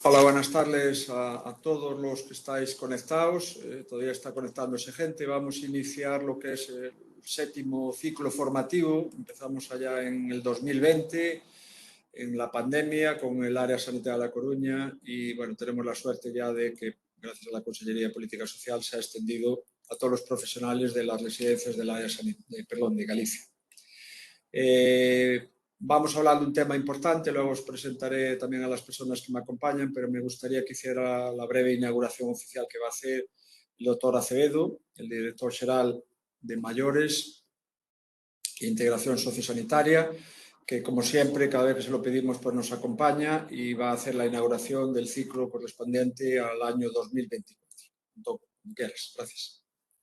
Hola, buenas tardes a todos los que estáis conectados. Todavía está conectándose gente. Vamos a iniciar lo que es el séptimo ciclo formativo. Empezamos allá en el 2020, en la pandemia, con el área sanitaria de La Coruña y, bueno, tenemos la suerte ya de que, gracias a la Consellería de Política Social, se ha extendido a todos los profesionales de las residencias del área de Galicia. Vamos a hablar de un tema importante, luego os presentaré también a las personas que me acompañan, pero me gustaría que hiciera la breve inauguración oficial que va a hacer el doctor Acevedo, el director xeral de Mayores e Integración Sociosanitaria, que, como siempre, cada vez que se lo pedimos, pues nos acompaña y va a hacer la inauguración del ciclo correspondiente al año 2024. Doctor, gracias.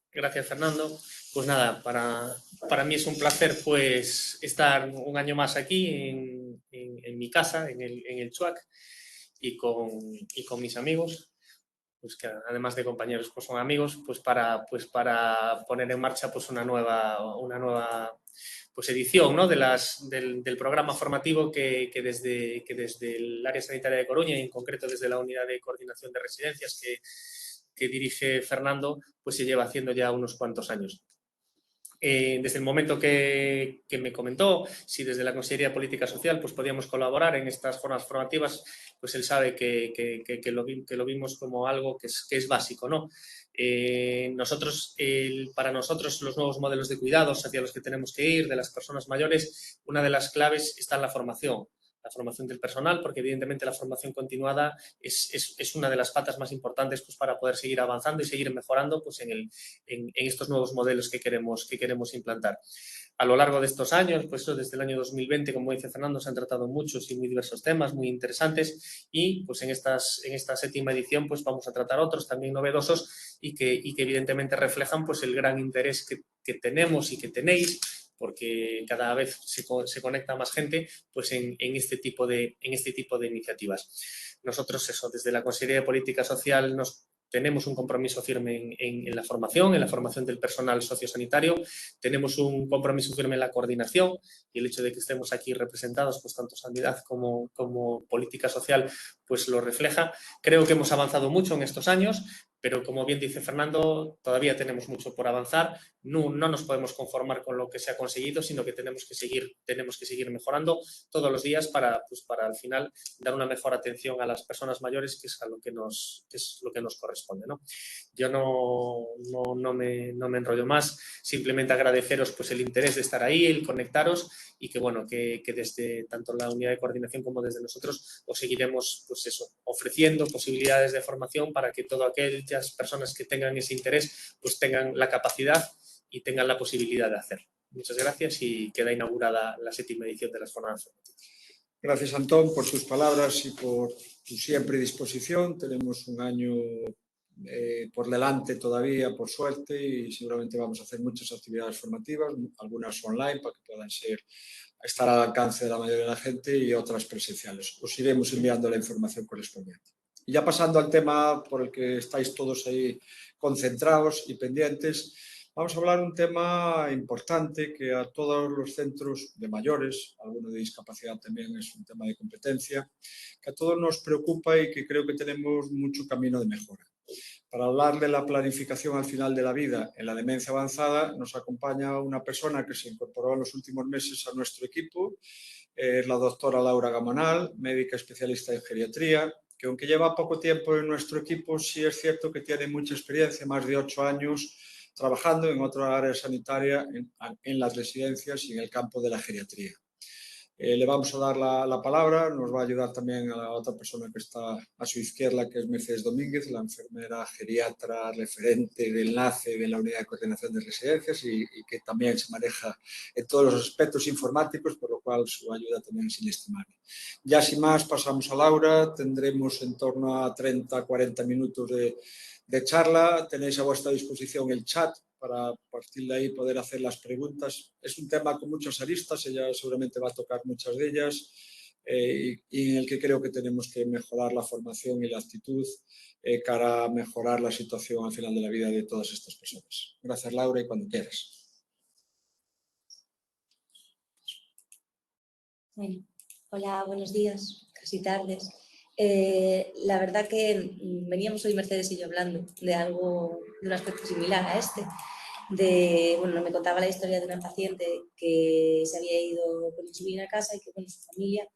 Gracias, Fernando. Pues nada, para mí es un placer pues estar un año más aquí en mi casa, en el Chuac, y con mis amigos, pues que además de compañeros pues son amigos, pues para poner en marcha pues una nueva pues edición, ¿no? del programa formativo que desde el área sanitaria de Coruña y en concreto desde la unidad de coordinación de residencias que dirige Fernando, pues se lleva haciendo ya unos cuantos años. Desde el momento que me comentó si desde la Consellería de Política Social pues podíamos colaborar en estas jornadas formativas, pues él sabe que lo vimos como algo que es básico, ¿no? Para nosotros los nuevos modelos de cuidados hacia los que tenemos que ir, de las personas mayores, una de las claves está en la formación del personal, porque evidentemente la formación continuada es una de las patas más importantes pues, para poder seguir avanzando y seguir mejorando pues, en estos nuevos modelos que queremos implantar. A lo largo de estos años, pues desde el año 2020, como dice Fernando, se han tratado muchos y muy diversos temas, muy interesantes, y pues en esta séptima edición pues vamos a tratar otros también novedosos y que evidentemente reflejan pues el gran interés que tenemos y que tenéis, porque cada vez se conecta más gente pues en este tipo de iniciativas. Nosotros desde la Consellería de Política Social tenemos un compromiso firme en la formación del personal sociosanitario, tenemos un compromiso firme en la coordinación y el hecho de que estemos aquí representados, pues tanto Sanidad como Política Social, pues lo refleja. Creo que hemos avanzado mucho en estos años, pero como bien dice Fernando, todavía tenemos mucho por avanzar. No nos podemos conformar con lo que se ha conseguido, sino que tenemos que seguir mejorando todos los días para al final dar una mejor atención a las personas mayores, que es lo que nos corresponde, ¿no? Yo no me enrollo más, simplemente agradeceros pues el interés de estar ahí, el conectaros y que desde tanto la unidad de coordinación como desde nosotros os seguiremos pues ofreciendo posibilidades de formación para que todas aquellas personas que tengan ese interés pues tengan la capacidad y tengan la posibilidad de hacerlo. Muchas gracias y queda inaugurada la séptima edición de las jornadas formativas. Gracias, Antón, por tus palabras y por tu siempre disposición. Tenemos un año por delante todavía, por suerte, y seguramente vamos a hacer muchas actividades formativas, algunas online para que puedan estar al alcance de la mayoría de la gente y otras presenciales. Os iremos enviando la información correspondiente. Y ya pasando al tema por el que estáis todos ahí concentrados y pendientes, vamos a hablar de un tema importante que a todos los centros de mayores, alguno de discapacidad también es un tema de competencia, que a todos nos preocupa y que creo que tenemos mucho camino de mejora. Para hablar de la planificación al final de la vida en la demencia avanzada, nos acompaña una persona que se incorporó en los últimos meses a nuestro equipo, es la doctora Laura Gamonal, médica especialista en geriatría, que aunque lleva poco tiempo en nuestro equipo, sí es cierto que tiene mucha experiencia, más de 8 años, trabajando en otra área sanitaria, en las residencias y en el campo de la geriatría. Le vamos a dar la palabra, nos va a ayudar también a la otra persona que está a su izquierda, que es Mercedes Domínguez, la enfermera geriatra referente de enlace de la Unidad de Coordinación de Residencias y que también se maneja en todos los aspectos informáticos, por lo cual su ayuda también es inestimable. Ya sin más, pasamos a Laura, tendremos en torno a 30-40 minutos de charla, tenéis a vuestra disposición el chat para a partir de ahí poder hacer las preguntas. Es un tema con muchas aristas, ella seguramente va a tocar muchas de ellas y en el que creo que tenemos que mejorar la formación y la actitud cara a mejorar la situación al final de la vida de todas estas personas. Gracias, Laura, y cuando quieras. Bueno, hola, buenos días, casi tardes. La verdad que veníamos hoy Mercedes y yo hablando de un aspecto similar a este. Bueno, me contaba la historia de una paciente que se había ido con insulina a casa y que su familia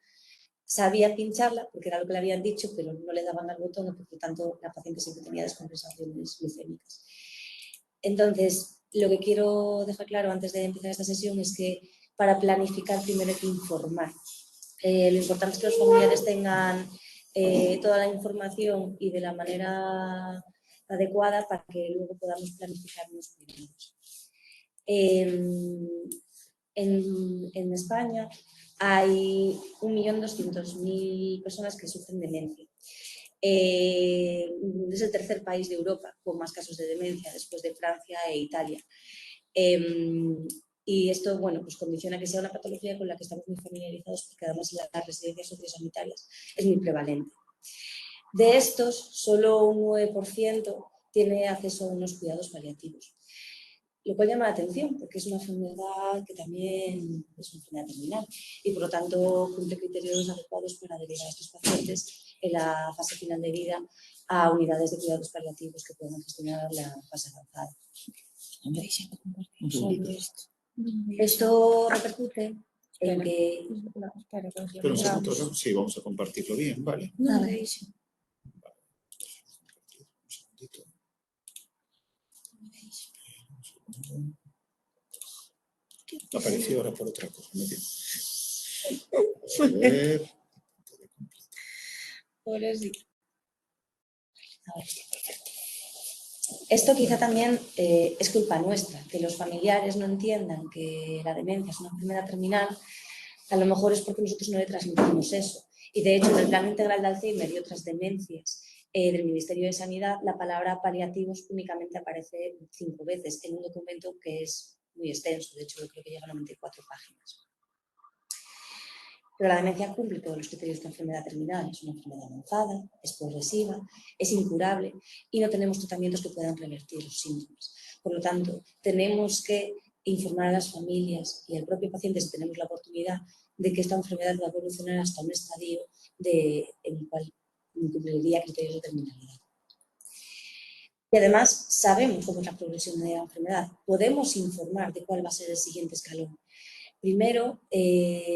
sabía pincharla porque era lo que le habían dicho, pero no le daban al botón y por lo tanto la paciente siempre tenía descompensaciones glucémicas. Entonces, lo que quiero dejar claro antes de empezar esta sesión es que para planificar primero hay que informar. Lo importante es que los familiares tengan toda la información y de la manera adecuada para que luego podamos planificar los cuidados. En España hay 1.200.000 personas que sufren demencia. Es el tercer país de Europa con más casos de demencia después de Francia e Italia. Y esto, bueno, pues condiciona que sea una patología con la que estamos muy familiarizados porque además en las residencias sociosanitarias es muy prevalente. De estos, solo un 9% tiene acceso a unos cuidados paliativos, lo cual llama la atención porque es una enfermedad que también es una enfermedad terminal y por lo tanto cumple criterios adecuados para derivar a estos pacientes en la fase final de vida a unidades de cuidados paliativos que puedan gestionar la fase avanzada. Esto repercute en que... Espera un segundo, sí, vamos a compartirlo bien, ¿vale? Vale. Apareció ahora por otra cosa. Vamos a ver. Ahora sí. Esto quizá también es culpa nuestra, que los familiares no entiendan que la demencia es una enfermedad terminal, a lo mejor es porque nosotros no le transmitimos eso. Y de hecho, en el Plan Integral de Alzheimer y otras demencias del Ministerio de Sanidad, la palabra paliativos únicamente aparece 5 veces en un documento que es muy extenso, de hecho yo creo que llega a 94 páginas. Pero la demencia cumple todos los criterios de enfermedad terminal. Es una enfermedad avanzada, es progresiva, es incurable y no tenemos tratamientos que puedan revertir los síntomas. Por lo tanto, tenemos que informar a las familias y al propio paciente si tenemos la oportunidad de que esta enfermedad va a evolucionar hasta un estadio en el cual cumpliría criterios de terminalidad. Y además sabemos cómo es la progresión de la enfermedad. Podemos informar de cuál va a ser el siguiente escalón. Primero,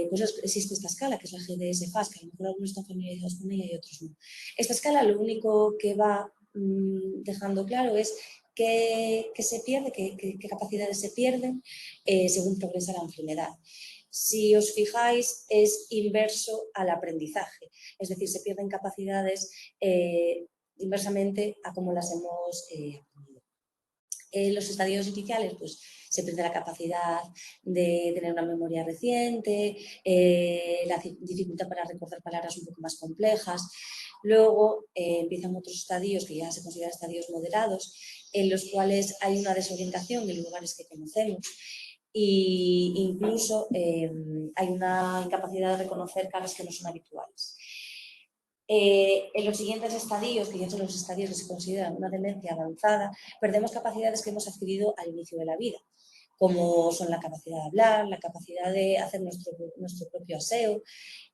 pues existe esta escala, que es la GDS-FAS, que a lo mejor algunos están familiarizados con ella y otros no. Esta escala lo único que va dejando claro es qué se pierde, qué capacidades se pierden según progresa la enfermedad. Si os fijáis, es inverso al aprendizaje, es decir, se pierden capacidades inversamente a cómo las hemos aprendido. En los estadios iniciales, pues se pierde la capacidad de tener una memoria reciente, la dificultad para recordar palabras un poco más complejas. Luego empiezan otros estadios que ya se consideran estadios moderados, en los cuales hay una desorientación en lugares que conocemos e incluso hay una incapacidad de reconocer caras que no son habituales. En los siguientes estadios, que ya son los estadios que se consideran una demencia avanzada, perdemos capacidades que hemos adquirido al inicio de la vida, como son la capacidad de hablar, la capacidad de hacer nuestro propio aseo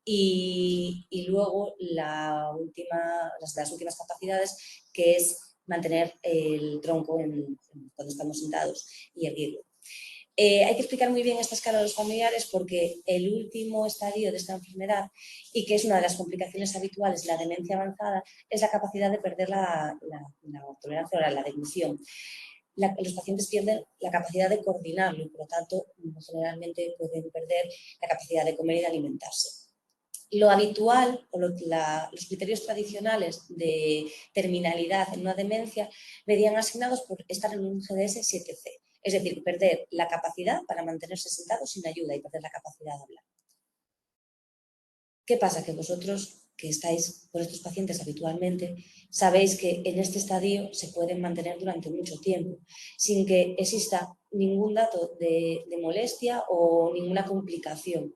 y luego las últimas capacidades, que es mantener el tronco cuando estamos sentados y erguirlo. Hay que explicar muy bien esta escala a los familiares porque el último estadio de esta enfermedad, y que es una de las complicaciones habituales de la demencia avanzada, es la capacidad de perder la tolerancia oral, la deglución. Los pacientes pierden la capacidad de coordinarlo y, por lo tanto, generalmente pueden perder la capacidad de comer y de alimentarse. Lo habitual o los criterios tradicionales de terminalidad en una demencia verían asignados por estar en un GDS 7C. Es decir, perder la capacidad para mantenerse sentado sin ayuda y perder la capacidad de hablar. ¿Qué pasa? Que vosotros, que estáis con estos pacientes habitualmente, sabéis que en este estadio se pueden mantener durante mucho tiempo, sin que exista ningún dato de molestia o ninguna complicación.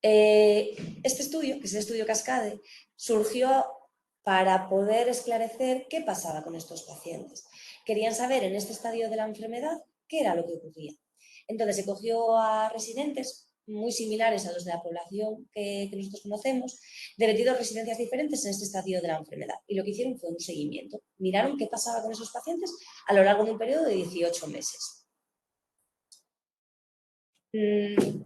Este estudio, que es el estudio Cascade, surgió para poder esclarecer qué pasaba con estos pacientes. Querían saber en este estadio de la enfermedad qué era lo que ocurría. Entonces se cogió a residentes muy similares a los de la población que nosotros conocemos, de 22 residencias diferentes en este estadio de la enfermedad. Y lo que hicieron fue un seguimiento. Miraron qué pasaba con esos pacientes a lo largo de un periodo de 18 meses.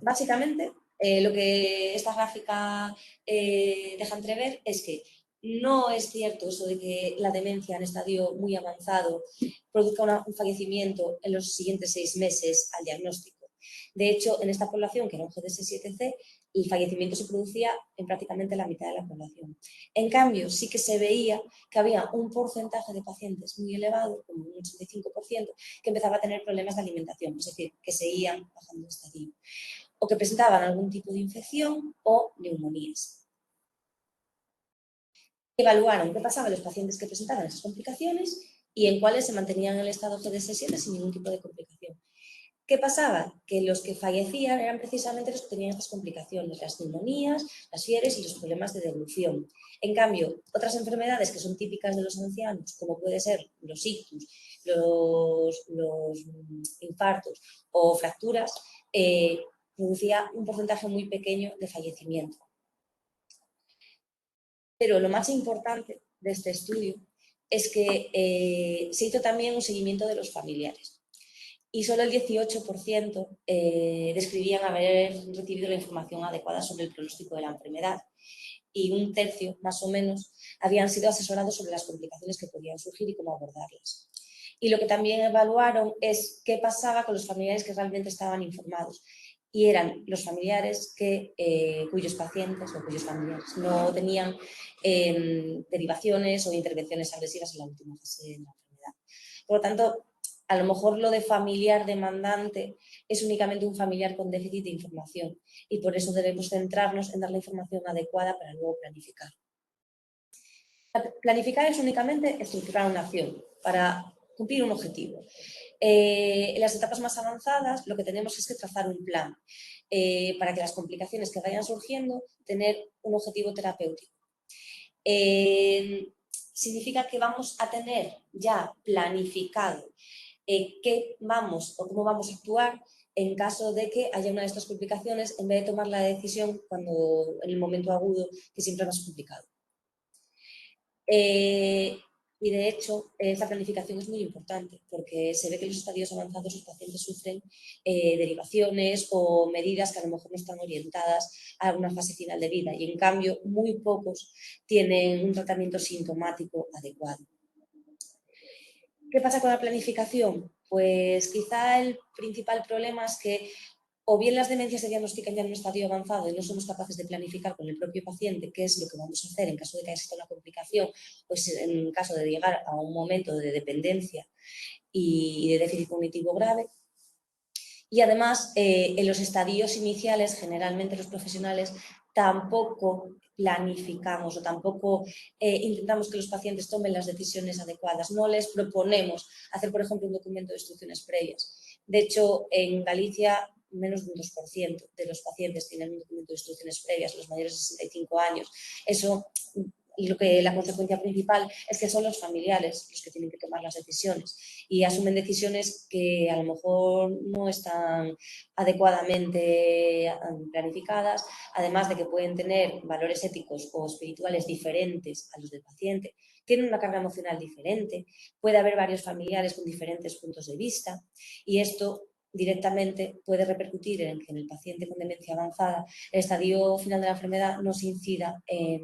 Básicamente, lo que esta gráfica deja entrever es que no es cierto eso de que la demencia en estadio muy avanzado produzca un fallecimiento en los siguientes 6 meses al diagnóstico. De hecho, en esta población, que era un GDS7C, el fallecimiento se producía en prácticamente la mitad de la población. En cambio, sí que se veía que había un porcentaje de pacientes muy elevado, como un 85%, que empezaba a tener problemas de alimentación, es decir, que seguían bajando de estadio, o que presentaban algún tipo de infección o neumonías. Evaluaron qué pasaba en los pacientes que presentaban esas complicaciones y en cuáles se mantenían en el estado GDS7 sin ningún tipo de complicación. ¿Qué pasaba? Que los que fallecían eran precisamente los que tenían estas complicaciones, las neumonías, las fiebres y los problemas de deglución. En cambio, otras enfermedades que son típicas de los ancianos, como puede ser los ictus, los infartos o fracturas, producía un porcentaje muy pequeño de fallecimiento. Pero lo más importante de este estudio es que se hizo también un seguimiento de los familiares. Y solo el 18% describían haber recibido la información adecuada sobre el pronóstico de la enfermedad. Y un tercio, más o menos, habían sido asesorados sobre las complicaciones que podían surgir y cómo abordarlas. Y lo que también evaluaron es qué pasaba con los familiares que realmente estaban informados. Y eran los familiares cuyos pacientes o cuyos familiares no tenían derivaciones o intervenciones agresivas en la última fase de la enfermedad. Por lo tanto, a lo mejor lo de familiar demandante es únicamente un familiar con déficit de información y por eso debemos centrarnos en dar la información adecuada para luego planificar. Planificar es únicamente estructurar una acción para cumplir un objetivo. En las etapas más avanzadas lo que tenemos es que trazar un plan para que las complicaciones que vayan surgiendo tener un objetivo terapéutico. Significa que vamos a tener ya planificado qué vamos o cómo vamos a actuar en caso de que haya una de estas complicaciones en vez de tomar la decisión en el momento agudo, que siempre es más complicado. Y de hecho, esta planificación es muy importante porque se ve que en los estadios avanzados los pacientes sufren derivaciones o medidas que a lo mejor no están orientadas a una fase final de vida y en cambio muy pocos tienen un tratamiento sintomático adecuado. ¿Qué pasa con la planificación? Pues quizá el principal problema es que o bien las demencias se diagnostican ya en un estadio avanzado y no somos capaces de planificar con el propio paciente qué es lo que vamos a hacer en caso de que exista una complicación, pues en caso de llegar a un momento de dependencia y de déficit cognitivo grave. Y además, en los estadios iniciales, generalmente los profesionales tampoco planificamos o tampoco intentamos que los pacientes tomen las decisiones adecuadas. No les proponemos hacer, por ejemplo, un documento de instrucciones previas. De hecho, en Galicia, menos de un 2% de los pacientes tienen un documento de instrucciones previas, los mayores de 65 años. Eso, y la consecuencia principal es que son los familiares los que tienen que tomar las decisiones y asumen decisiones que a lo mejor no están adecuadamente planificadas, además de que pueden tener valores éticos o espirituales diferentes a los del paciente, tienen una carga emocional diferente, puede haber varios familiares con diferentes puntos de vista y esto directamente puede repercutir en que en el paciente con demencia avanzada el estadio final de la enfermedad no se incida en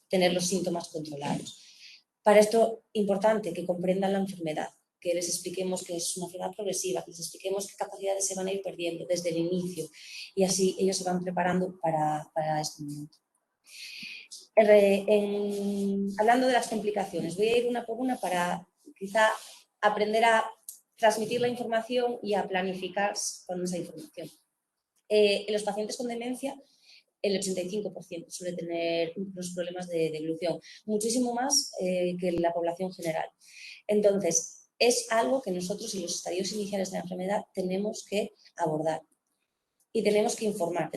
tener los síntomas controlados. Para esto, importante que comprendan la enfermedad, que les expliquemos que es una enfermedad progresiva, que les expliquemos qué capacidades se van a ir perdiendo desde el inicio y así ellos se van preparando para este momento. Hablando de las complicaciones, voy a ir una por una para quizá aprender a transmitir la información y a planificar con esa información. En los pacientes con demencia, el 85% suele tener unos problemas de deglución, muchísimo más que en la población general. Entonces, es algo que nosotros en los estadios iniciales de la enfermedad tenemos que abordar. y tenemos que informar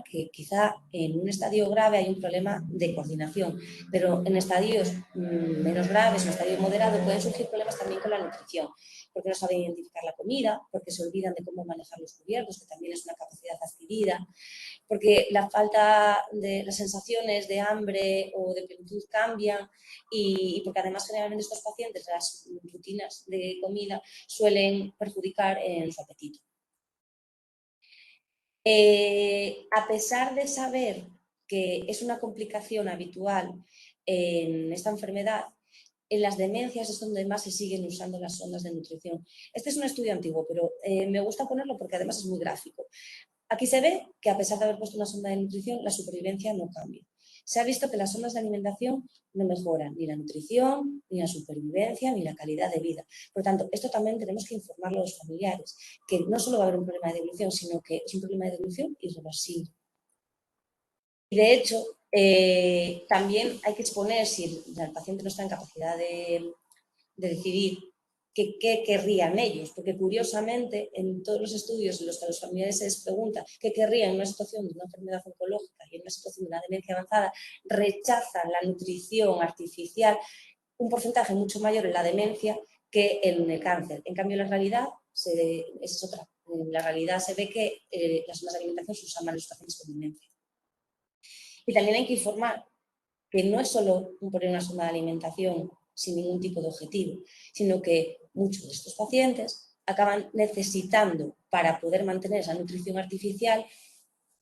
que quizá en un estadio grave hay un problema de coordinación, pero en estadios menos graves, en estadio moderado, pueden surgir problemas también con la nutrición, porque no saben identificar la comida, porque se olvidan de cómo manejar los cubiertos, que también es una capacidad adquirida, porque la falta de las sensaciones de hambre o de plenitud cambian y porque además generalmente estos pacientes las rutinas de comida suelen perjudicar en su apetito. A pesar de saber que es una complicación habitual en esta enfermedad, en las demencias es donde más se siguen usando las sondas de nutrición. Este es un estudio antiguo, pero me gusta ponerlo porque además es muy gráfico. Aquí se ve que a pesar de haber puesto una sonda de nutrición, la supervivencia no cambia. Se ha visto que las sondas de alimentación no mejoran ni la nutrición, ni la supervivencia, ni la calidad de vida. Por lo tanto, esto también tenemos que informarlo a los familiares, que no solo va a haber un problema de deglución, sino que es un problema de deglución irreversible. Y de hecho, también hay que exponer, si el paciente no está en capacidad de decidir qué querrían ellos, porque curiosamente en todos los estudios en los que a los familiares se les pregunta qué querrían en una situación de una enfermedad oncológica y en una situación de una demencia avanzada, rechazan la nutrición artificial un porcentaje mucho mayor en la demencia que en el cáncer. En cambio, la realidad es otra. En la realidad se ve que las sondas de alimentación se usan mal en los pacientes con demencia. Y también hay que informar que no es solo poner una sonda de alimentación sin ningún tipo de objetivo, sino que muchos de estos pacientes acaban necesitando, para poder mantener esa nutrición artificial,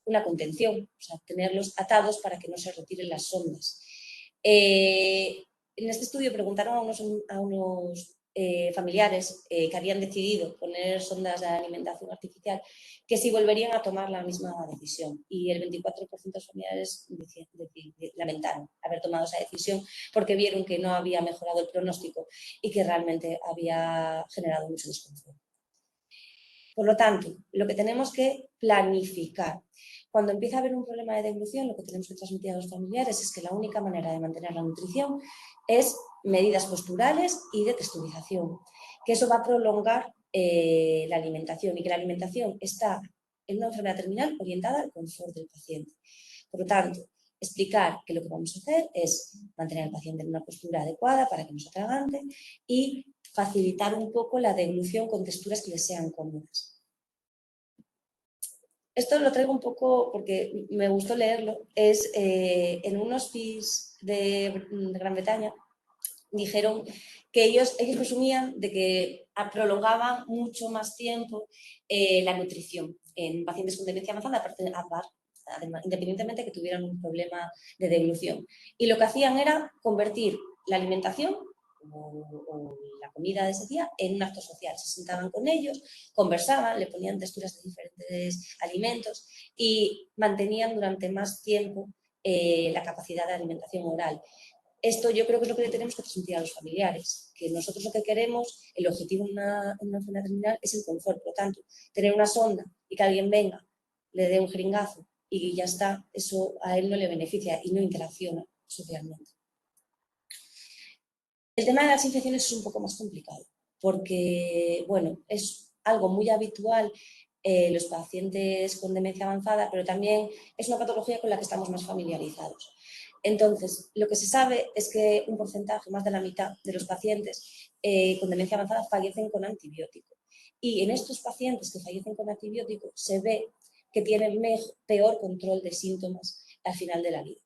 una contención, o sea, tenerlos atados para que no se retiren las sondas. En este estudio preguntaron a unos familiares que habían decidido poner sondas de alimentación artificial que si volverían a tomar la misma decisión, y el 24% de los familiares lamentaron haber tomado esa decisión porque vieron que no había mejorado el pronóstico y que realmente había generado mucho desconfort. Por lo tanto, lo que tenemos que planificar. Cuando empieza a haber un problema de deglución, lo que tenemos que transmitir a los familiares es que la única manera de mantener la nutrición es medidas posturales y de texturización, que eso va a prolongar la alimentación y que la alimentación está en una enfermedad terminal orientada al confort del paciente. Por lo tanto, explicar que lo que vamos a hacer es mantener al paciente en una postura adecuada para que no se atragante y facilitar un poco la deglución con texturas que les sean cómodas. Esto lo traigo un poco porque me gustó leerlo. Es en un hospice de Gran Bretaña, dijeron que ellos presumían de que prolongaban mucho más tiempo la nutrición en pacientes con demencia avanzada, independientemente de que tuvieran un problema de deglución. Y lo que hacían era convertir la alimentación o la comida de ese día en un acto social. Se sentaban con ellos, conversaban, le ponían texturas de diferentes alimentos y mantenían durante más tiempo la capacidad de alimentación oral. Esto yo creo que es lo que le tenemos que transmitir a los familiares, que nosotros lo que queremos, el objetivo en una enfermedad terminal es el confort. Por lo tanto, tener una sonda y que alguien venga, le dé un jeringazo y ya está, eso a él no le beneficia y no interacciona socialmente. El tema de las infecciones es un poco más complicado porque, bueno, es algo muy habitual en los pacientes con demencia avanzada, pero también es una patología con la que estamos más familiarizados. Entonces, lo que se sabe es que un porcentaje, más de la mitad de los pacientes con demencia avanzada fallecen con antibiótico. Y en estos pacientes que fallecen con antibiótico se ve que tienen peor control de síntomas al final de la vida.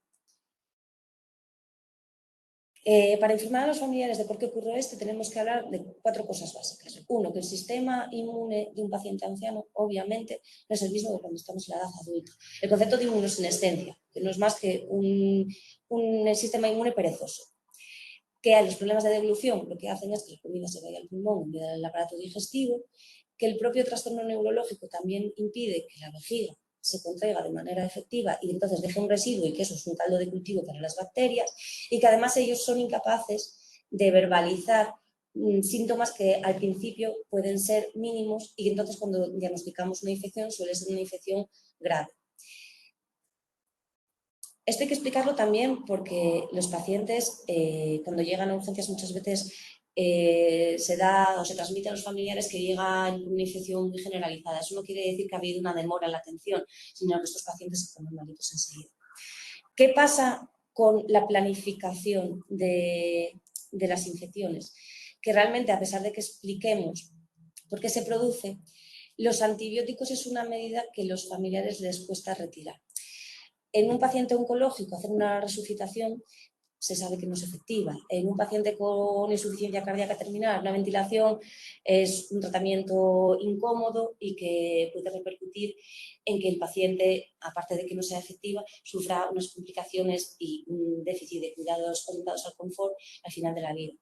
Para informar a los familiares de por qué ocurre esto, tenemos que hablar de 4 cosas básicas. Uno, que el sistema inmune de un paciente anciano, obviamente, no es el mismo que cuando estamos en la edad adulta. El concepto de inmunosenescencia, que no es más que un sistema inmune perezoso. Que a los problemas de deglución lo que hacen es que la comida se vaya al pulmón en vez del aparato digestivo. Que el propio trastorno neurológico también impide que la vejiga se contraiga de manera efectiva y entonces deje un residuo y que eso es un caldo de cultivo para las bacterias, y que además ellos son incapaces de verbalizar síntomas que al principio pueden ser mínimos y entonces cuando diagnosticamos una infección suele ser una infección grave. Esto hay que explicarlo también porque los pacientes cuando llegan a urgencias muchas veces se da o se transmite a los familiares que llegan con una infección muy generalizada. Eso no quiere decir que ha habido una demora en la atención, sino que estos pacientes se ponen malitos enseguida. ¿Qué pasa con la planificación de las infecciones? Que realmente, a pesar de que expliquemos por qué se produce, los antibióticos es una medida que a los familiares les cuesta retirar. En un paciente oncológico, hacer una resucitación se sabe que no es efectiva. En un paciente con insuficiencia cardíaca terminal, una ventilación es un tratamiento incómodo y que puede repercutir en que el paciente, aparte de que no sea efectiva, sufra unas complicaciones y un déficit de cuidados orientados al confort al final de la vida.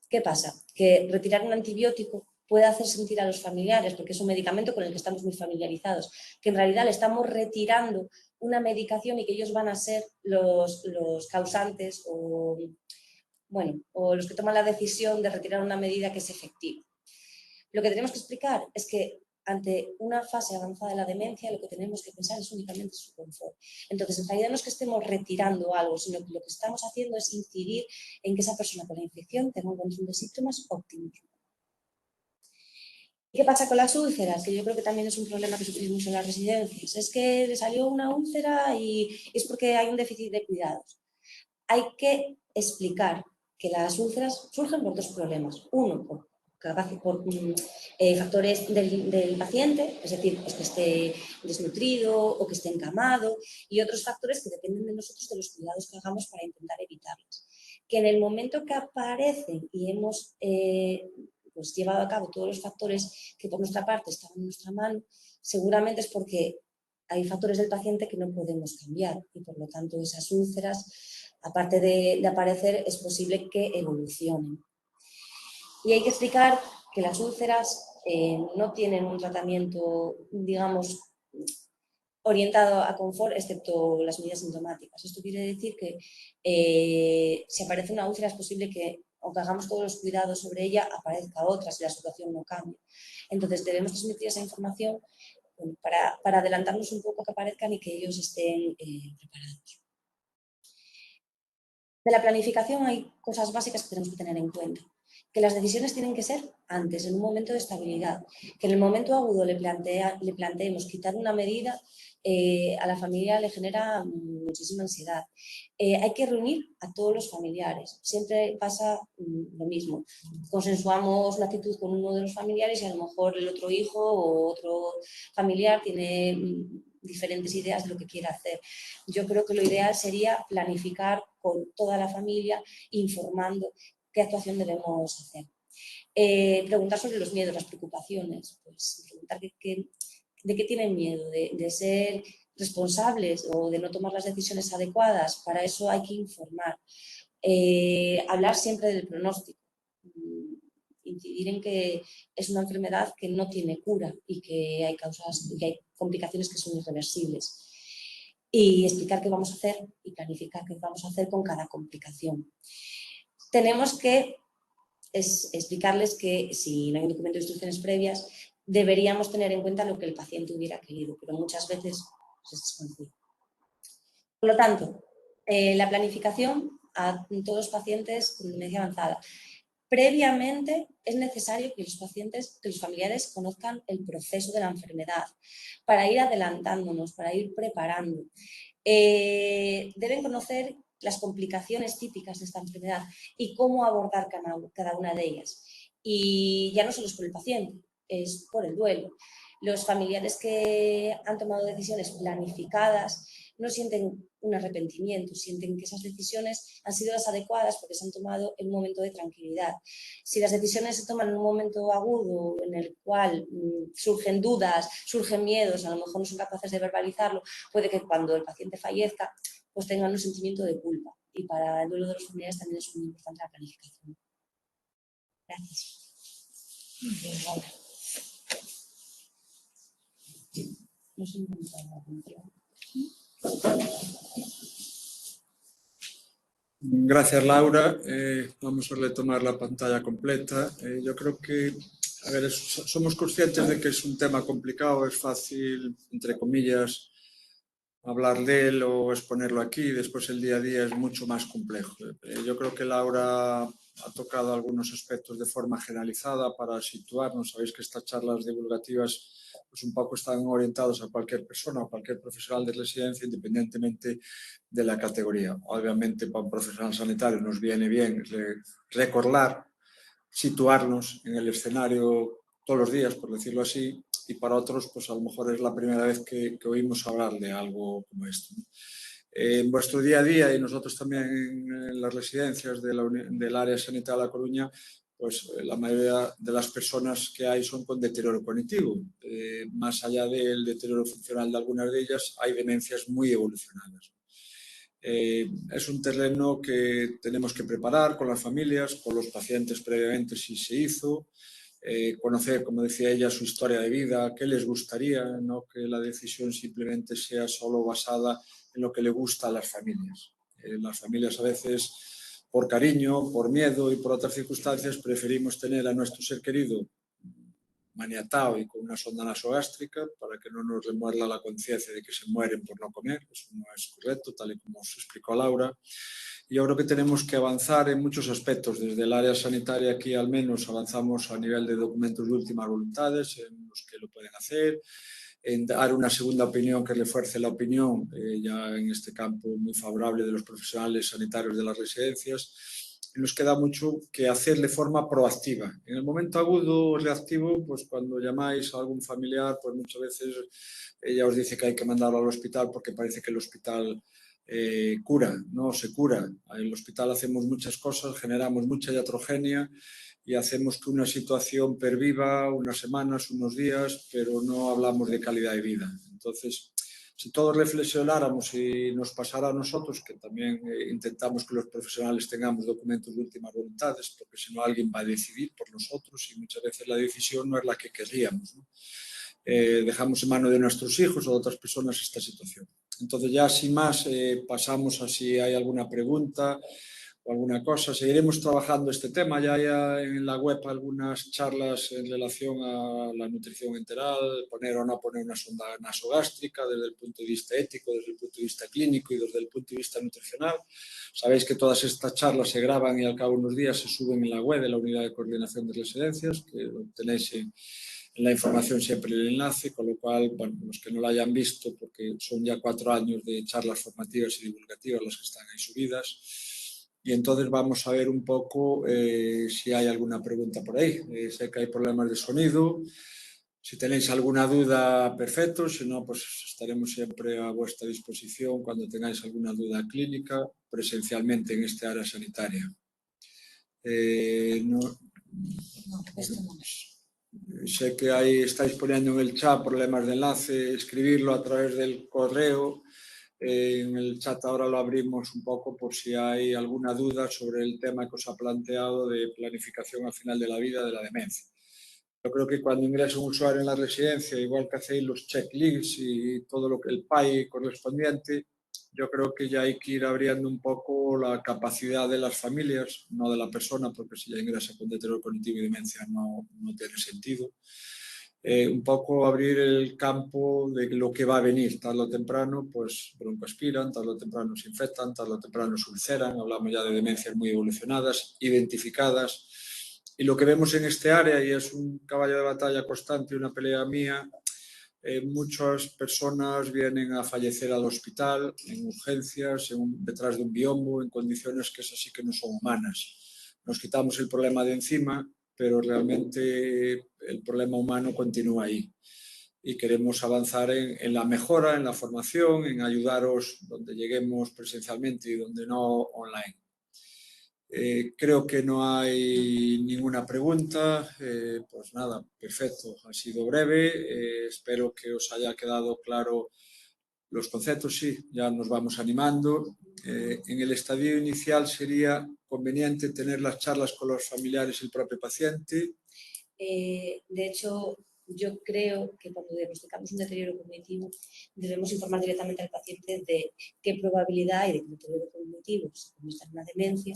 ¿Qué pasa? Que retirar un antibiótico puede hacer sentir a los familiares, porque es un medicamento con el que estamos muy familiarizados, que en realidad le estamos retirando una medicación y que ellos van a ser los causantes o los que toman la decisión de retirar una medida que es efectiva. Lo que tenemos que explicar es que ante una fase avanzada de la demencia lo que tenemos que pensar es únicamente su confort. Entonces, en realidad no es que estemos retirando algo, sino que lo que estamos haciendo es incidir en que esa persona con la infección tenga un control de síntomas óptimo. ¿Qué pasa con las úlceras? Que yo creo que también es un problema que sufrimos en las residencias. Es que le salió una úlcera y es porque hay un déficit de cuidados. Hay que explicar que las úlceras surgen por dos problemas. Uno, por factores del paciente, es decir, pues que esté desnutrido o que esté encamado, y otros factores que dependen de nosotros, de los cuidados que hagamos para intentar evitarlos. Que en el momento que aparecen y hemos pues llevado a cabo todos los factores que por nuestra parte estaban en nuestra mano, seguramente es porque hay factores del paciente que no podemos cambiar y por lo tanto esas úlceras, aparte de aparecer, es posible que evolucionen. Y hay que explicar que las úlceras no tienen un tratamiento, digamos, orientado a confort, excepto las medidas sintomáticas. Esto quiere decir que si aparece una úlcera es posible que, aunque hagamos todos los cuidados sobre ella, aparezca otra si la situación no cambia. Entonces debemos transmitir esa información para adelantarnos un poco a que aparezcan y que ellos estén preparados. De la planificación hay cosas básicas que tenemos que tener en cuenta. Que las decisiones tienen que ser antes, en un momento de estabilidad. Que en el momento agudo le planteemos quitar una medida, a la familia le genera muchísima ansiedad. Hay que reunir a todos los familiares. Siempre pasa lo mismo. Consensuamos la actitud con uno de los familiares y a lo mejor el otro hijo o otro familiar tiene diferentes ideas de lo que quiere hacer. Yo creo que lo ideal sería planificar con toda la familia, informando qué actuación debemos hacer. Preguntar sobre los miedos, las preocupaciones, pues preguntar de qué tienen miedo, de ser responsables o de no tomar las decisiones adecuadas. Para eso hay que informar. Hablar siempre del pronóstico. Incidir en que es una enfermedad que no tiene cura y que hay causas y que hay complicaciones que son irreversibles. Y explicar qué vamos a hacer y planificar qué vamos a hacer con cada complicación. Tenemos que explicarles que si no hay un documento de instrucciones previas, deberíamos tener en cuenta lo que el paciente hubiera querido, pero muchas veces es desconocido. Por lo tanto, la planificación a todos los pacientes con demencia avanzada. Previamente es necesario que los familiares conozcan el proceso de la enfermedad para ir adelantándonos, para ir preparando. Deben conocer las complicaciones típicas de esta enfermedad y cómo abordar cada una de ellas. Y ya no solo es por el paciente, es por el duelo. Los familiares que han tomado decisiones planificadas no sienten un arrepentimiento, sienten que esas decisiones han sido las adecuadas porque se han tomado en un momento de tranquilidad. Si las decisiones se toman en un momento agudo en el cual surgen dudas, surgen miedos, a lo mejor no son capaces de verbalizarlo, puede que cuando el paciente fallezca pues tengan un sentimiento de culpa. Y para el duelo de los familiares también es muy importante la planificación. Gracias. No sé Gracias, Laura. Vamos a retomar la pantalla completa. Yo creo que, a ver, somos conscientes de que es un tema complicado, es fácil, entre comillas, hablar de él o exponerlo aquí, después el día a día es mucho más complejo. Yo creo que Laura ha tocado algunos aspectos de forma generalizada para situarnos. Sabéis que estas charlas divulgativas pues un poco están orientados a cualquier persona o cualquier profesional de residencia, independientemente de la categoría. Obviamente, para un profesional sanitario nos viene bien recordar, situarnos en el escenario todos los días, por decirlo así, y para otros, pues a lo mejor es la primera vez que oímos hablar de algo como esto, ¿no? En vuestro día a día, y nosotros también en las residencias del área sanitaria de La Coruña, pues la mayoría de las personas que hay son con deterioro cognitivo. Más allá del deterioro funcional de algunas de ellas, hay demencias muy evolucionadas. Es un terreno que tenemos que preparar con las familias, con los pacientes previamente si se hizo, conocer, como decía ella, su historia de vida, qué les gustaría, no que la decisión simplemente sea solo basada en lo que le gusta a las familias. Las familias a veces, por cariño, por miedo y por otras circunstancias, preferimos tener a nuestro ser querido maniatado y con una sonda nasogástrica para que no nos remuerda la conciencia de que se mueren por no comer. Eso no es correcto, tal y como os explicó Laura. Y yo creo que tenemos que avanzar en muchos aspectos. Desde el área sanitaria aquí al menos avanzamos a nivel de documentos de últimas voluntades en los que lo pueden hacer, en dar una segunda opinión que refuerce la opinión, ya en este campo muy favorable de los profesionales sanitarios de las residencias. Y nos queda mucho que hacer de forma proactiva. En el momento agudo o reactivo, pues cuando llamáis a algún familiar, pues muchas veces ella os dice que hay que mandarlo al hospital porque parece que el hospital cura, no se cura. En el hospital hacemos muchas cosas, generamos mucha iatrogenia y hacemos que una situación perviva unas semanas, unos días, pero no hablamos de calidad de vida. Entonces, si todos reflexionáramos y nos pasara a nosotros, que también intentamos que los profesionales tengamos documentos de últimas voluntades, porque si no alguien va a decidir por nosotros y muchas veces la decisión no es la que querríamos, ¿no? Dejamos en mano de nuestros hijos o de otras personas esta situación. Entonces ya sin más pasamos a si hay alguna pregunta o alguna cosa. Seguiremos trabajando este tema. Ya hay en la web algunas charlas en relación a la nutrición enteral, poner o no poner una sonda nasogástrica desde el punto de vista ético, desde el punto de vista clínico y desde el punto de vista nutricional. Sabéis que todas estas charlas se graban y al cabo de unos días se suben en la web de la Unidad de Coordinación de Residencias, que lo tenéis en la información siempre el enlace, con lo cual, bueno, los que no lo hayan visto, porque son ya 4 años de charlas formativas y divulgativas las que están ahí subidas, y entonces vamos a ver un poco si hay alguna pregunta por ahí. Sé que hay problemas de sonido, si tenéis alguna duda, perfecto, si no, pues estaremos siempre a vuestra disposición cuando tengáis alguna duda clínica, presencialmente en este área sanitaria. Sé que ahí estáis poniendo en el chat problemas de enlace, escribirlo a través del correo. En el chat ahora lo abrimos un poco por si hay alguna duda sobre el tema que os ha planteado de planificación al final de la vida de la demencia. Yo creo que cuando ingresa un usuario en la residencia, igual que hacéis los checklists y todo lo que el PAI correspondiente, yo creo que ya hay que ir abriendo un poco la capacidad de las familias, no de la persona, porque si ya ingresa con deterioro cognitivo y demencia no tiene sentido. Un poco abrir el campo de lo que va a venir, tarde o temprano, pues broncoaspiran, tarde o temprano se infectan, tarde o temprano se ulceran, hablamos ya de demencias muy evolucionadas, identificadas. Y lo que vemos en este área, y es un caballo de batalla constante, una pelea mía, muchas personas vienen a fallecer al hospital, en urgencias, detrás de un biombo, en condiciones que esas sí que no son humanas. Nos quitamos el problema de encima, pero realmente el problema humano continúa ahí. Y queremos avanzar en la mejora, en la formación, en ayudaros donde lleguemos presencialmente y donde no online. Creo que no hay ninguna pregunta. Pues nada, perfecto, ha sido breve. Espero que os haya quedado claro los conceptos. Sí, ya nos vamos animando. En el estadio inicial sería conveniente tener las charlas con los familiares y el propio paciente. De hecho, yo creo que cuando diagnosticamos un deterioro cognitivo debemos informar directamente al paciente de qué probabilidad hay de que el deterioro cognitivo se convierta en una demencia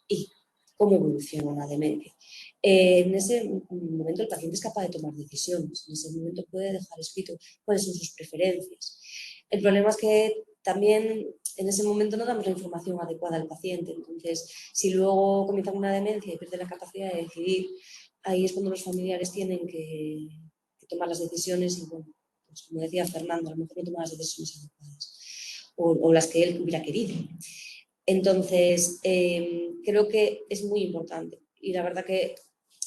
y cómo evoluciona una demencia. En ese momento el paciente es capaz de tomar decisiones, en ese momento puede dejar escrito cuáles son sus preferencias. El problema es que también en ese momento no damos la información adecuada al paciente. Entonces, si luego comienza una demencia y pierde la capacidad de decidir, ahí es cuando los familiares tienen que tomar las decisiones y, bueno, pues como decía Fernando, a lo mejor no toma las decisiones adecuadas o las que él hubiera querido. Entonces, creo que es muy importante y la verdad que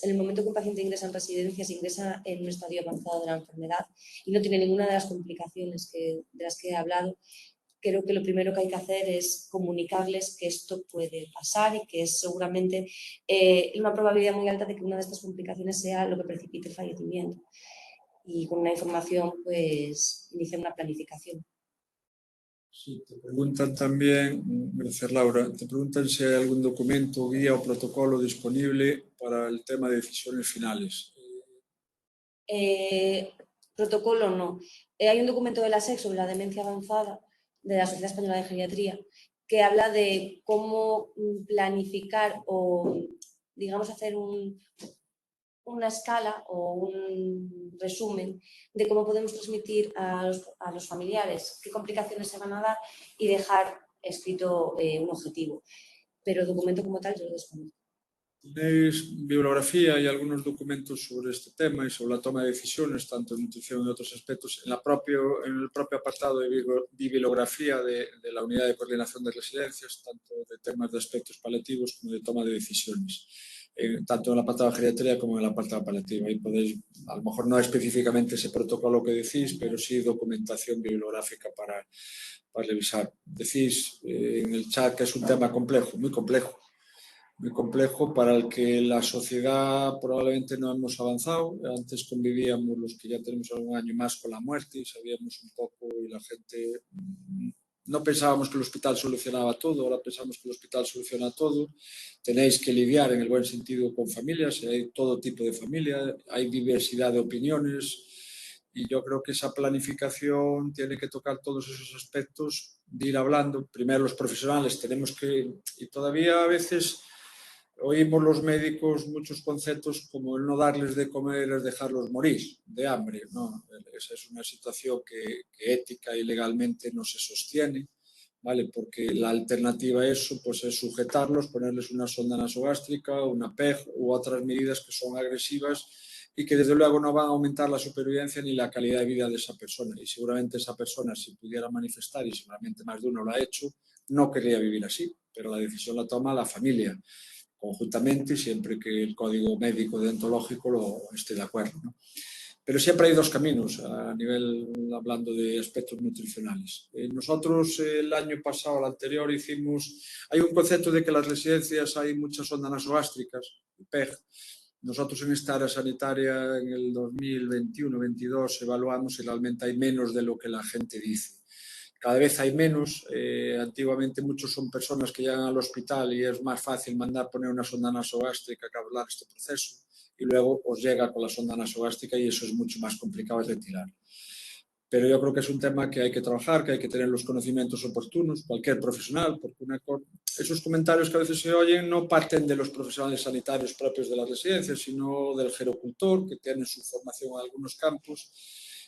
en el momento que un paciente ingresa en residencia, se ingresa en un estadio avanzado de la enfermedad y no tiene ninguna de las complicaciones de las que he hablado, creo que lo primero que hay que hacer es comunicarles que esto puede pasar y que es seguramente una probabilidad muy alta de que una de estas complicaciones sea lo que precipite el fallecimiento. Y con una información, pues, iniciar una planificación. Sí, te preguntan también, gracias Laura, te preguntan si hay algún documento, guía o protocolo disponible para el tema de decisiones finales. Protocolo no. Hay un documento de la SEC sobre la demencia avanzada de la Sociedad Española de Geriatría que habla de cómo planificar o, digamos, hacer una escala o un resumen de cómo podemos transmitir a los familiares qué complicaciones se van a dar y dejar escrito un objetivo. Pero el documento como tal yo lo desconozco. Tenéis bibliografía y algunos documentos sobre este tema y sobre la toma de decisiones, tanto en nutrición y otros aspectos, en el propio apartado de bibliografía de la unidad de coordinación de residencias, tanto de temas de aspectos paliativos como de toma de decisiones, tanto en el apartado de geriatría como en el apartado paliativo. Ahí podéis, a lo mejor no específicamente ese protocolo que decís, pero sí documentación bibliográfica para revisar. Decís en el chat que es un tema complejo, muy complejo para el que la sociedad probablemente no hemos avanzado. Antes convivíamos los que ya tenemos algún año más con la muerte y sabíamos un poco y la gente no pensábamos que el hospital solucionaba todo, ahora pensamos que el hospital soluciona todo. Tenéis que lidiar en el buen sentido con familias, hay todo tipo de familia, hay diversidad de opiniones y yo creo que esa planificación tiene que tocar todos esos aspectos de ir hablando. Primero los profesionales tenemos que, y todavía a veces oímos los médicos muchos conceptos como el no darles de comer es dejarlos morir de hambre. No, esa es una situación que ética y legalmente no se sostiene, ¿vale? Porque la alternativa a eso pues, es sujetarlos, ponerles una sonda nasogástrica, una PEG u otras medidas que son agresivas y que desde luego no van a aumentar la supervivencia ni la calidad de vida de esa persona. Y seguramente esa persona, si pudiera manifestar, y seguramente más de uno lo ha hecho, no querría vivir así, pero la decisión la toma la familia conjuntamente, siempre que el código médico deontológico lo esté de acuerdo, ¿no? Pero siempre hay dos caminos a nivel, hablando de aspectos nutricionales. Nosotros el año pasado, el anterior, hay un concepto de que en las residencias hay muchas ondas nasogástricas, PEG. Nosotros en esta área sanitaria en el 2021-22 evaluamos y realmente hay menos de lo que la gente dice. Cada vez hay menos. Antiguamente muchos son personas que llegan al hospital y es más fácil mandar poner una sonda nasogástrica que hablar este proceso y luego os llega con la sonda nasogástrica y eso es mucho más complicado de retirar. Pero yo creo que es un tema que hay que trabajar, que hay que tener los conocimientos oportunos, cualquier profesional, porque esos comentarios que a veces se oyen no parten de los profesionales sanitarios propios de la residencia, sino del gerocultor, que tiene su formación en algunos campos.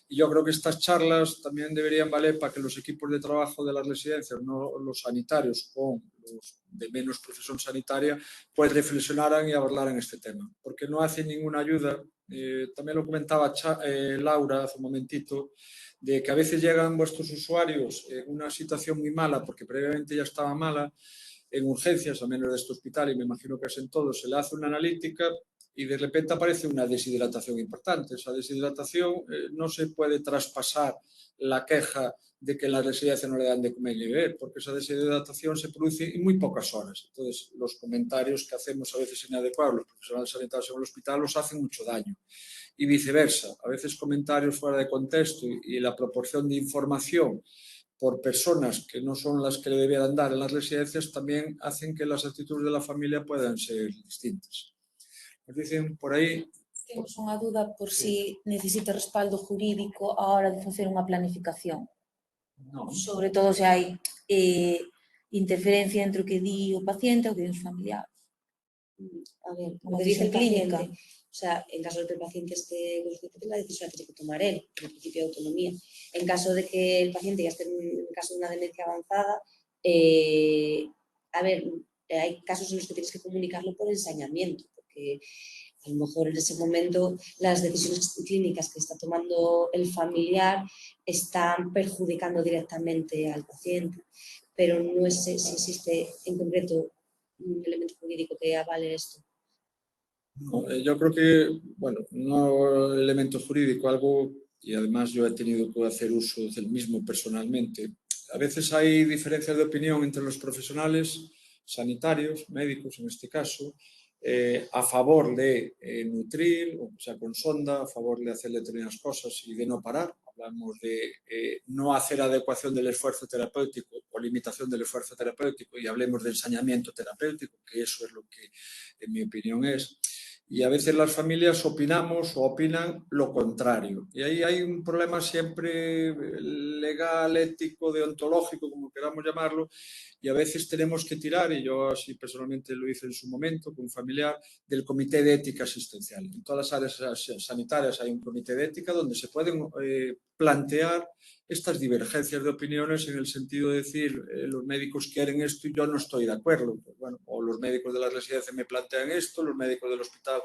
Y yo creo que estas charlas también deberían valer para que los equipos de trabajo de las residencias, no los sanitarios o los de menos profesión sanitaria, pues reflexionaran y hablaran este tema, porque no hace ninguna ayuda. También lo comentaba Laura hace un momentito, de que a veces llegan vuestros usuarios en una situación muy mala, porque previamente ya estaba mala, en urgencias, al menos de este hospital, y me imagino que es en todos, se le hace una analítica y de repente aparece una deshidratación importante. Esa deshidratación no se puede traspasar la queja de que en la residencia no le dan de comer y beber, porque esa deshidratación se produce en muy pocas horas. Entonces, los comentarios que hacemos a veces inadecuados los profesionales sanitarios en el hospital los hacen mucho daño. Y viceversa, a veces comentarios fuera de contexto y la proporción de información por personas que no son las que le debieran dar en las residencias también hacen que las actitudes de la familia puedan ser distintas. Nos dicen por aí... Temos unha duda por si necesita respaldo jurídico a hora de facer unha planificación. No. Sobre todo se hai interferencia entre o que di o paciente e o que di os familiares. A ver, Como lo que dice el clínica. paciente, o sea, en caso de que el paciente esté con la decisión la tiene que tomar él, el principio de autonomía. En caso de que el paciente ya esté en caso de una demencia avanzada, A ver, hay casos en los que tienes que comunicarlo por ensañamiento, porque a lo mejor en ese momento las decisiones clínicas que está tomando el familiar están perjudicando directamente al paciente, pero no sé si existe en concreto un elemento jurídico que avale esto. No, yo creo que, bueno, no elemento jurídico, algo, y además yo he tenido que hacer uso del mismo personalmente. A veces hay diferencias de opinión entre los profesionales sanitarios, médicos en este caso, a favor de nutrir, o sea, con sonda, a favor de hacer determinadas cosas y de no parar. Hablamos de no hacer adecuación del esfuerzo terapéutico o limitación del esfuerzo terapéutico y hablemos de ensañamiento terapéutico, que eso es lo que, en mi opinión, es. Y a veces las familias opinamos o opinan lo contrario. Y ahí hay un problema siempre legal, ético, deontológico, como queramos llamarlo, y a veces tenemos que tirar, y yo así personalmente lo hice en su momento con un familiar, del comité de ética asistencial. En todas las áreas sanitarias hay un comité de ética donde se pueden plantear estas divergencias de opiniones en el sentido de decir los médicos quieren esto y yo no estoy de acuerdo. Pues bueno, o los médicos de la residencia me plantean esto, los médicos del hospital.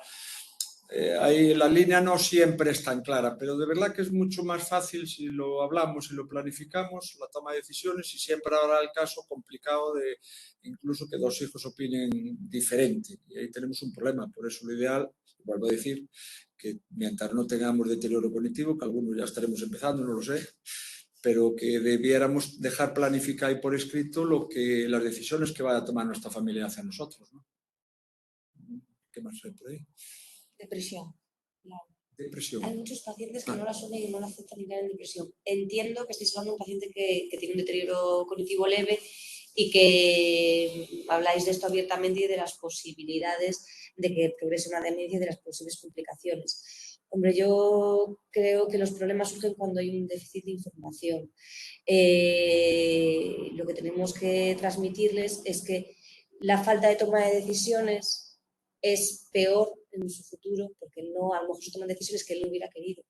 Ahí la línea no siempre es tan clara, pero de verdad que es mucho más fácil si lo hablamos y lo planificamos, la toma de decisiones, y siempre habrá el caso complicado de incluso que dos hijos opinen diferente. Y ahí tenemos un problema. Por eso lo ideal, vuelvo a decir, que mientras no tengamos deterioro cognitivo, que algunos ya estaremos empezando, no lo sé, pero que debiéramos dejar planificado y por escrito las decisiones que vaya a tomar nuestra familia hacia nosotros, ¿no? ¿Qué más hay por ahí? Depresión. Depresión. Hay muchos pacientes que no la asumen y no la aceptan y caen en depresión. Entiendo que estáis hablando de un paciente que tiene un deterioro cognitivo leve y que habláis de esto abiertamente y de las posibilidades de que progrese una demencia y de las posibles complicaciones. Hombre, yo creo que los problemas surgen cuando hay un déficit de información. Lo que tenemos que transmitirles es que la falta de toma de decisiones es peor en su futuro porque no, a lo mejor se toman decisiones que él no hubiera querido.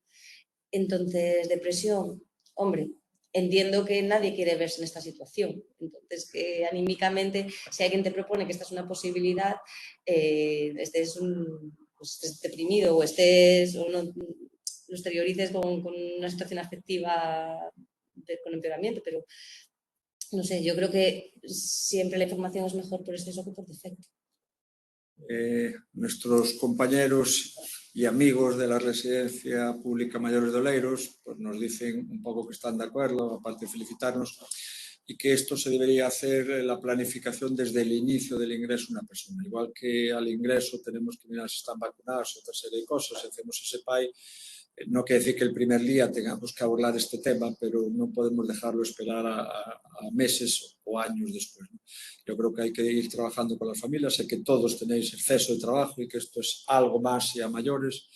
Entonces, depresión, hombre, entiendo que nadie quiere verse en esta situación. Entonces, que anímicamente, si alguien te propone que esta es una posibilidad, estés deprimido o no lo exteriorices con una situación afectiva con empeoramiento, pero no sé, yo creo que siempre la información es mejor por exceso que por defecto. Nuestros compañeros y amigos de la Residencia Pública Mayores de Oleiros pues nos dicen un poco que están de acuerdo, aparte de felicitarnos, y que esto se debería hacer la planificación desde el inicio del ingreso de una persona. Igual que al ingreso tenemos que mirar si están vacunados, otra serie de cosas, si hacemos ese PAI. No quiere decir que el primer día tengamos que abordar este tema, pero no podemos dejarlo esperar a meses o años después, ¿no? Yo creo que hay que ir trabajando con las familias. Sé que todos tenéis exceso de trabajo y que esto es algo más y a mayores,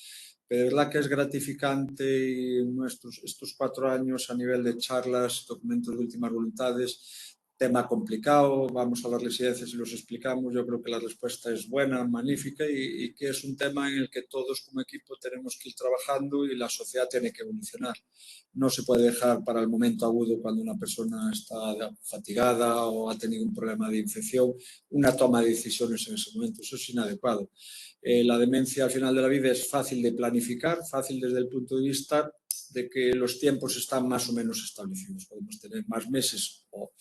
pero de verdad que es gratificante y estos 4 años a nivel de charlas, documentos de últimas voluntades, tema complicado, vamos a las residencias y los explicamos. Yo creo que la respuesta es buena, magnífica y que es un tema en el que todos como equipo tenemos que ir trabajando y la sociedad tiene que evolucionar. No se puede dejar para el momento agudo cuando una persona está fatigada o ha tenido un problema de infección, una toma de decisiones en ese momento. Eso es inadecuado. La demencia al final de la vida es fácil de planificar, fácil desde el punto de vista de que los tiempos están más o menos establecidos. Podemos tener más meses o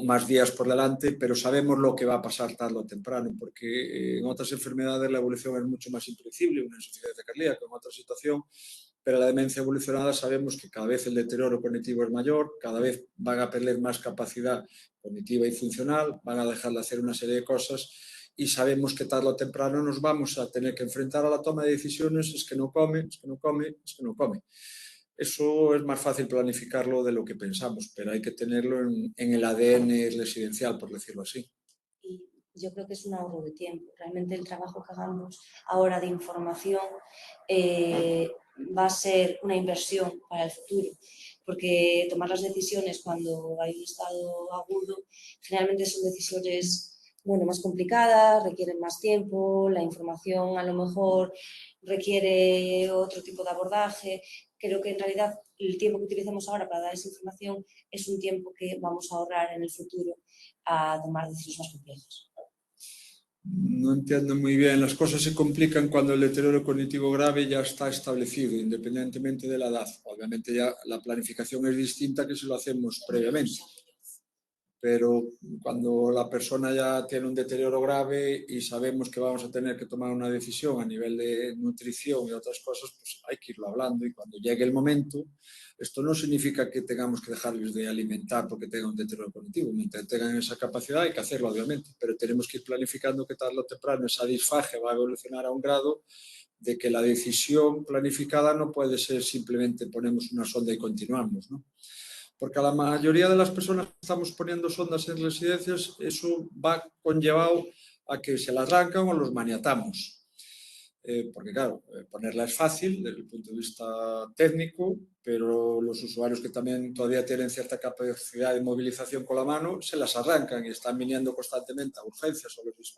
más días por delante, pero sabemos lo que va a pasar tarde o temprano, porque en otras enfermedades la evolución es mucho más impredecible, una insuficiencia cardíaca, en otra situación, pero la demencia evolucionada sabemos que cada vez el deterioro cognitivo es mayor, cada vez van a perder más capacidad cognitiva y funcional, van a dejar de hacer una serie de cosas y sabemos que tarde o temprano nos vamos a tener que enfrentar a la toma de decisiones, es que no come, es que no come, es que no come. Eso es más fácil planificarlo de lo que pensamos, pero hay que tenerlo en el ADN residencial, por decirlo así. Y yo creo que es un ahorro de tiempo. Realmente el trabajo que hagamos ahora de información va a ser una inversión para el futuro, porque tomar las decisiones cuando hay un estado agudo generalmente son decisiones más complicadas, requieren más tiempo, la información a lo mejor requiere otro tipo de abordaje. Creo que en realidad el tiempo que utilicemos ahora para dar esa información es un tiempo que vamos a ahorrar en el futuro a tomar decisiones más complejas. No entiendo muy bien. Las cosas se complican cuando el deterioro cognitivo grave ya está establecido, independientemente de la edad. Obviamente ya la planificación es distinta que si lo hacemos previamente. Pero cuando la persona ya tiene un deterioro grave y sabemos que vamos a tener que tomar una decisión a nivel de nutrición y otras cosas, pues hay que irlo hablando y cuando llegue el momento, esto no significa que tengamos que dejarles de alimentar porque tengan un deterioro cognitivo. Mientras tengan esa capacidad hay que hacerlo, obviamente, pero tenemos que ir planificando que tarde o temprano esa disfagia va a evolucionar a un grado de que la decisión planificada no puede ser simplemente ponemos una sonda y continuamos, ¿no? Porque a la mayoría de las personas que estamos poniendo sondas en residencias, eso va conllevado a que se las arrancan o los maniatamos. Porque claro, ponerla es fácil desde el punto de vista técnico, pero los usuarios que también todavía tienen cierta capacidad de movilización con la mano, se las arrancan y están viniendo constantemente a urgencias o los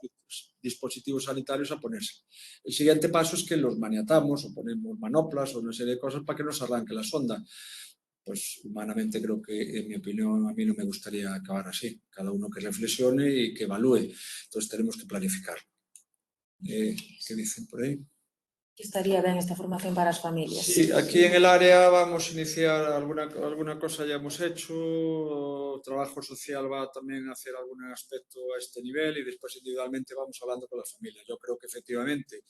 dispositivos sanitarios a ponerse. El siguiente paso es que los maniatamos o ponemos manoplas o una serie de cosas para que nos arranque la sonda. Pues humanamente creo que, en mi opinión, a mí no me gustaría acabar así. Cada uno que reflexione y que evalúe. Entonces tenemos que planificar. ¿Qué dicen por ahí? Estaría ben esta formación para as familias. Sí, aquí en el área vamos a iniciar alguna cosa ya hemos hecho, trabajo social va también a hacer algún aspecto a este nivel y después individualmente vamos hablando con las familias. Yo creo que efectivamente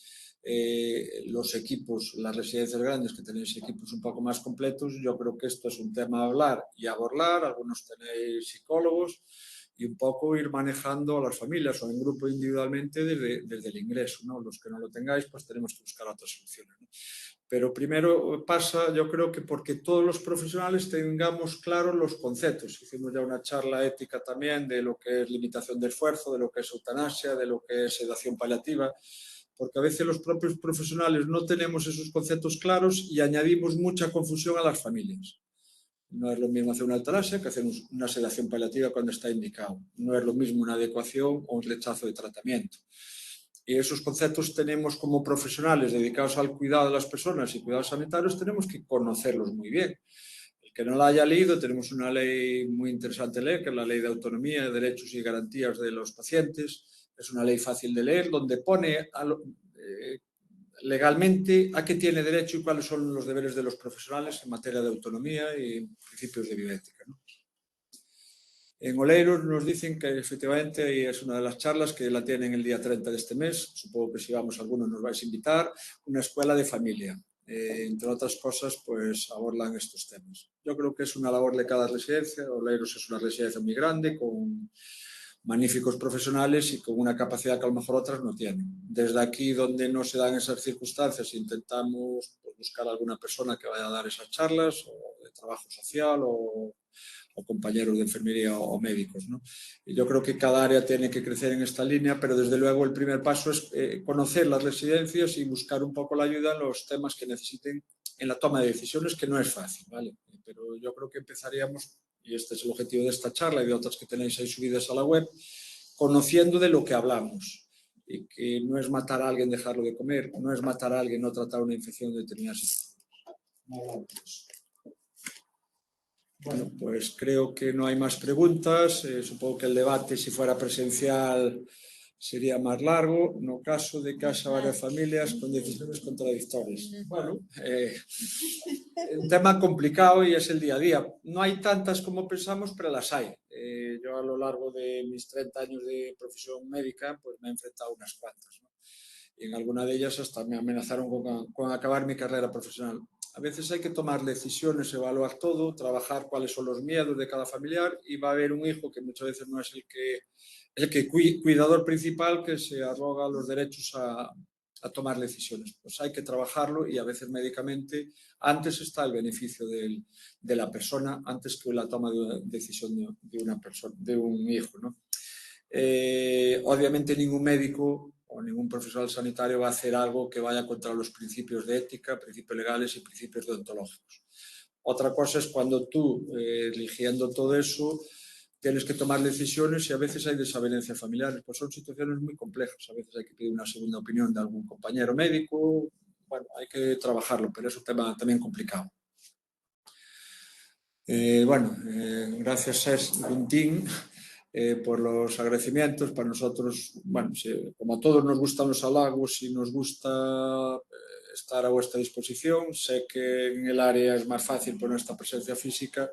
los equipos, las residencias grandes que tenéis equipos un poco más completos, yo creo que esto es un tema a hablar y a abordar, algunos tenéis psicólogos y un poco ir manejando a las familias o en grupo individualmente desde el ingreso, ¿no? Los que no lo tengáis, pues tenemos que buscar otras soluciones, ¿no? Pero primero pasa, yo creo que porque todos los profesionales tengamos claros los conceptos. Hicimos ya una charla ética también de lo que es limitación de esfuerzo, de lo que es eutanasia, de lo que es sedación paliativa, porque a veces los propios profesionales no tenemos esos conceptos claros y añadimos mucha confusión a las familias. No es lo mismo hacer una eutanasia que hacer una sedación paliativa cuando está indicado. No es lo mismo una adecuación o un rechazo de tratamiento. Y esos conceptos tenemos como profesionales dedicados al cuidado de las personas y cuidados sanitarios, tenemos que conocerlos muy bien. El que no la haya leído, tenemos una ley muy interesante de leer, que es la Ley de Autonomía, Derechos y Garantías de los Pacientes. Es una ley fácil de leer, donde pone legalmente a qué tiene derecho y cuáles son los deberes de los profesionales en materia de autonomía y principios de bioética, ¿no? En Oleiros nos dicen que efectivamente, y es una de las charlas que la tienen el día 30 de este mes, supongo que si vamos algunos nos vais a invitar, una escuela de familia. Entre otras cosas, pues abordan estos temas. Yo creo que es una labor de cada residencia. Oleiros es una residencia muy grande, con magníficos profesionales y con una capacidad que a lo mejor otras no tienen. Desde aquí, donde no se dan esas circunstancias, intentamos pues, buscar alguna persona que vaya a dar esas charlas, o de trabajo social, o compañeros de enfermería o médicos, ¿no? Y yo creo que cada área tiene que crecer en esta línea, pero desde luego el primer paso es conocer las residencias y buscar un poco la ayuda en los temas que necesiten en la toma de decisiones, que no es fácil, ¿vale? Pero yo creo que empezaríamos, y este es el objetivo de esta charla y de otras que tenéis ahí subidas a la web, conociendo de lo que hablamos. Y que no es matar a alguien, dejarlo de comer, no es matar a alguien, no tratar una infección de determinadas situaciones. No hablamos de eso. Bueno, pues creo que no hay más preguntas. Supongo que el debate, si fuera presencial, sería más largo. No caso de que haya varias familias con decisiones contradictorias. Bueno, un tema complicado y es el día a día. No hay tantas como pensamos, pero las hay. Yo a lo largo de mis 30 años de profesión médica, pues me he enfrentado a unas cuantas, ¿no? Y en alguna de ellas hasta me amenazaron con acabar mi carrera profesional. A veces hay que tomar decisiones, evaluar todo, trabajar cuáles son los miedos de cada familiar y va a haber un hijo que muchas veces no es el cuidador principal que se arroga los derechos a tomar decisiones. Pues hay que trabajarlo y a veces médicamente antes está el beneficio de la persona antes que la toma de una decisión de una persona, de un hijo, ¿no? Obviamente ningún médico o ningún profesional sanitario va a hacer algo que vaya contra los principios de ética, principios legales y principios deontológicos. Otra cosa es cuando tú, eligiendo todo eso, tienes que tomar decisiones y a veces hay desavenencias familiares. Pues son situaciones muy complejas. A veces hay que pedir una segunda opinión de algún compañero médico. Bueno, hay que trabajarlo, pero es un tema también complicado. Gracias Guntín por los agradecimientos. Para nosotros, como a todos nos gustan los halagos y nos gusta estar a vuestra disposición. Sé que en el área es más fácil por nuestra presencia física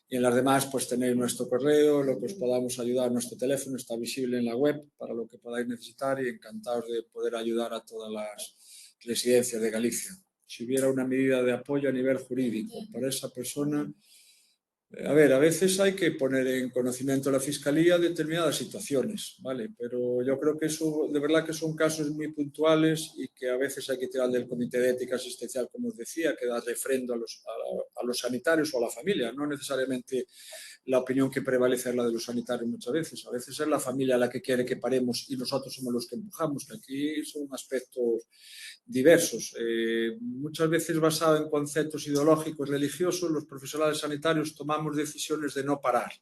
y en las demás pues tenéis nuestro correo, lo que os podamos ayudar, nuestro teléfono está visible en la web para lo que podáis necesitar y encantados de poder ayudar a todas las residencias de Galicia. Si hubiera una medida de apoyo a nivel jurídico para esa persona, a veces hay que poner en conocimiento de la Fiscalía determinadas situaciones, ¿vale? Pero yo creo que eso, de verdad que son casos muy puntuales y que a veces hay que tirar del Comité de Ética Asistencial, como os decía, que da refrendo a los sanitarios o a la familia, no necesariamente la opinión que prevalece es la de los sanitarios muchas veces. A veces es la familia la que quiere que paremos y nosotros somos los que empujamos, que aquí son aspectos diversos. Muchas veces basado en conceptos ideológicos religiosos, los profesionales sanitarios tomamos decisiones de no parar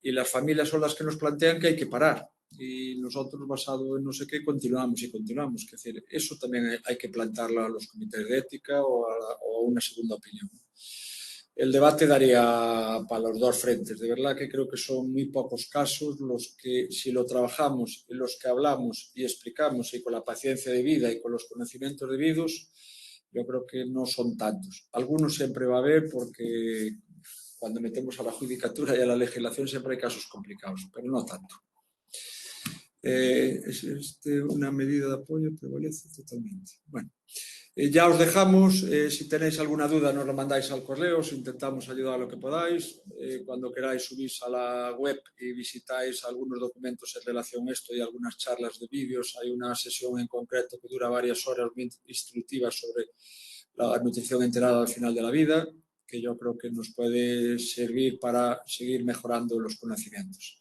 y las familias son las que nos plantean que hay que parar y nosotros basado en no sé qué continuamos. Es decir, eso también hay que plantearlo a los comités de ética o a una segunda opinión. El debate daría para los dos frentes. De verdad que creo que son muy pocos casos los que, si lo trabajamos, en los que hablamos y explicamos y con la paciencia debida y con los conocimientos debidos, yo creo que no son tantos. Algunos siempre va a haber porque cuando metemos a la judicatura y a la legislación siempre hay casos complicados, pero no tanto. Una medida de apoyo prevalece totalmente. Bueno. Ya os dejamos, si tenéis alguna duda nos lo mandáis al correo, os intentamos ayudar a lo que podáis. Cuando queráis subís a la web y visitáis algunos documentos en relación a esto y algunas charlas de vídeos. Hay una sesión en concreto que dura varias horas muy instructiva sobre la nutrición integrada al final de la vida, que yo creo que nos puede servir para seguir mejorando los conocimientos.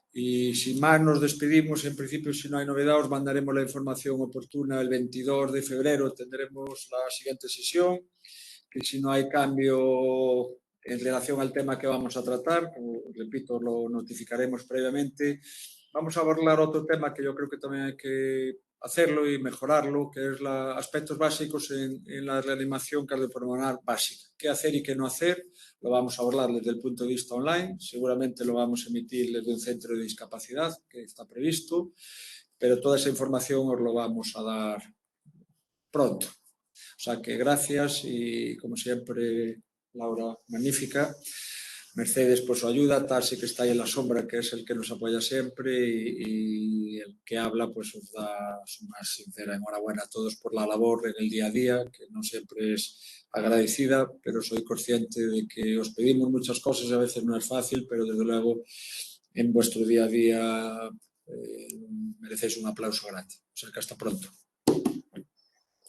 Y sin más nos despedimos. En principio, si no hay novedad, os mandaremos la información oportuna el 22 de febrero. Tendremos la siguiente sesión, que si no hay cambio en relación al tema que vamos a tratar, como repito, lo notificaremos previamente. Vamos a abordar otro tema que yo creo que también hay que hacerlo y mejorarlo, que es aspectos básicos en la reanimación cardiopulmonar básica. ¿Qué hacer y qué no hacer? Lo vamos a abordar desde el punto de vista online, seguramente lo vamos a emitir desde un centro de discapacidad que está previsto, pero toda esa información os lo vamos a dar pronto. O sea que gracias y como siempre, Laura, magnífica. Mercedes por su ayuda, Tarsi que está ahí en la sombra, que es el que nos apoya siempre y el que habla pues os da su más sincera enhorabuena a todos por la labor en el día a día, que no siempre es agradecida, pero soy consciente de que os pedimos muchas cosas y a veces no es fácil, pero desde luego en vuestro día a día merecéis un aplauso grande. O sea que hasta pronto.